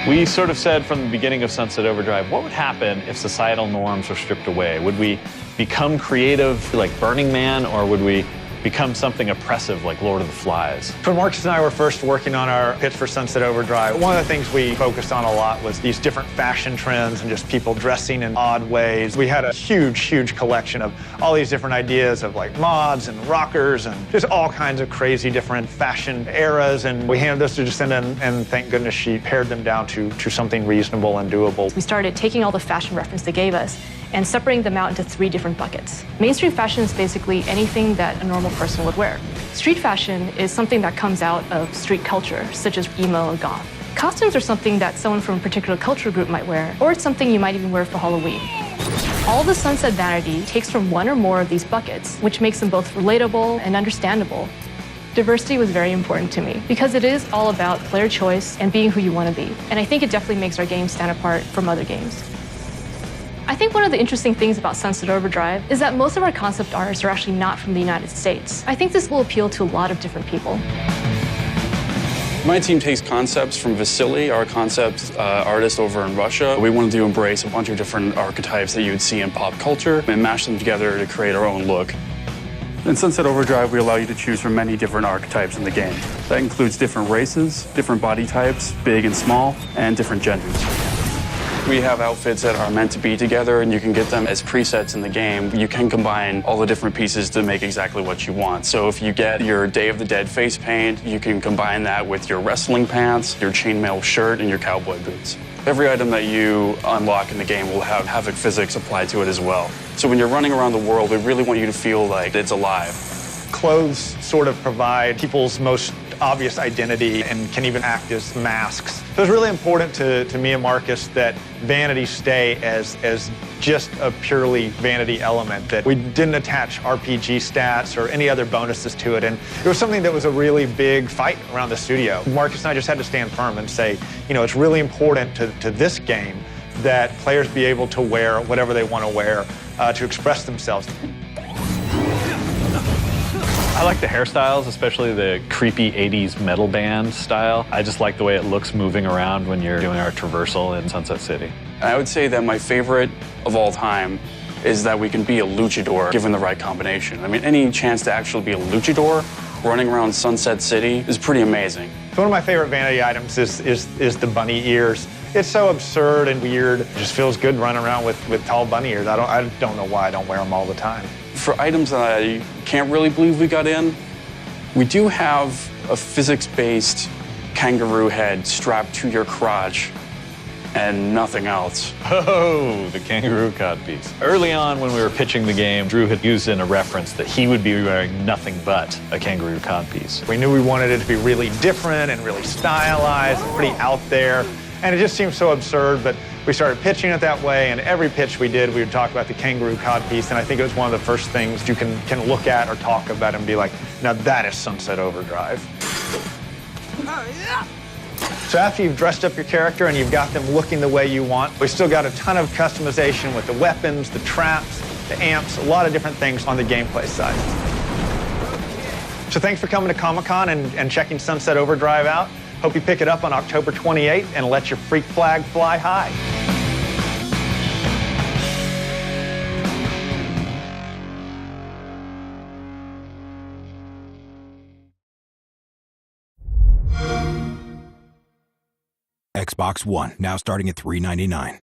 We sort of said from the beginning of Sunset Overdrive, what would happen if societal norms were stripped away? Would we become creative like Burning Man, or would we become something oppressive like Lord of the Flies? When Marcus and I were first working on our pitch for Sunset Overdrive, one of the things we focused on a lot was these different fashion trends and just people dressing in odd ways. We had a huge collection of all these different ideas of like mods and rockers and just all kinds of crazy different fashion eras, and we handed those to Jacinda, and thank goodness she pared them down to something reasonable and doable. We started taking all the fashion reference they gave us and separating them out into 3 different buckets. Mainstream fashion is basically anything that a normal person would wear. Street fashion is something that comes out of street culture, such as emo and goth. Costumes are something that someone from a particular cultural group might wear, or it's something you might even wear for Halloween. All the Sunset vanity takes from one or more of these buckets, which makes them both relatable and understandable. Diversity was very important to me because it is all about player choice and being who you want to be. And I think it definitely makes our game stand apart from other games. I think one of the interesting things about Sunset Overdrive is that most of our concept artists are actually not from the United States. I think this will appeal to a lot of different people. My team takes concepts from Vasily, our concept artist over in Russia. We wanted to embrace a bunch of different archetypes that you would see in pop culture and mash them together to create our own look. In Sunset Overdrive, we allow you to choose from many different archetypes in the game. That includes different races, different body types, big and small, and different genders. We have outfits that are meant to be together, and you can get them as presets in the game. You can combine all the different pieces to make exactly what you want. So if you get your Day of the Dead face paint, you can combine that with your wrestling pants, your chainmail shirt, and your cowboy boots. Every item that you unlock in the game will have Havoc physics applied to it as well. So when you're running around the world, we really want you to feel like it's alive. Clothes sort of provide people's most obvious identity and can even act as masks. So it's really important to me and Marcus that vanity stay as just a purely vanity element, that we didn't attach RPG stats or any other bonuses to it. And it was something that was a really big fight around the studio. Marcus and I just had to stand firm and say, you know, it's really important to this game that players be able to wear whatever they want to wear to express themselves. I like the hairstyles, especially the creepy 80s metal band style. I just like the way it looks moving around when you're doing our traversal in Sunset City. I would say that my favorite of all time is that we can be a luchador given the right combination. I mean, any chance to actually be a luchador running around Sunset City is pretty amazing. One of my favorite vanity items is the bunny ears. It's so absurd and weird. It just feels good running around with tall bunny ears. I don't know why I don't wear them all the time. For items that I can't really believe we got in, we do have a physics-based kangaroo head strapped to your crotch and nothing else. Oh, the kangaroo codpiece. Early on when we were pitching the game, Drew had used in a reference that he would be wearing nothing but a kangaroo codpiece. We knew we wanted it to be really different and really stylized and pretty out there. And it just seemed so absurd, but we started pitching it that way, and every pitch we did, we would talk about the kangaroo codpiece, and I think it was one of the first things you can look at or talk about and be like, now that is Sunset Overdrive. So after you've dressed up your character and you've got them looking the way you want, we still got a ton of customization with the weapons, the traps, the amps, a lot of different things on the gameplay side. So thanks for coming to Comic-Con and checking Sunset Overdrive out. Hope you pick it up on October 28th and let your freak flag fly high. Xbox One, now starting at $399.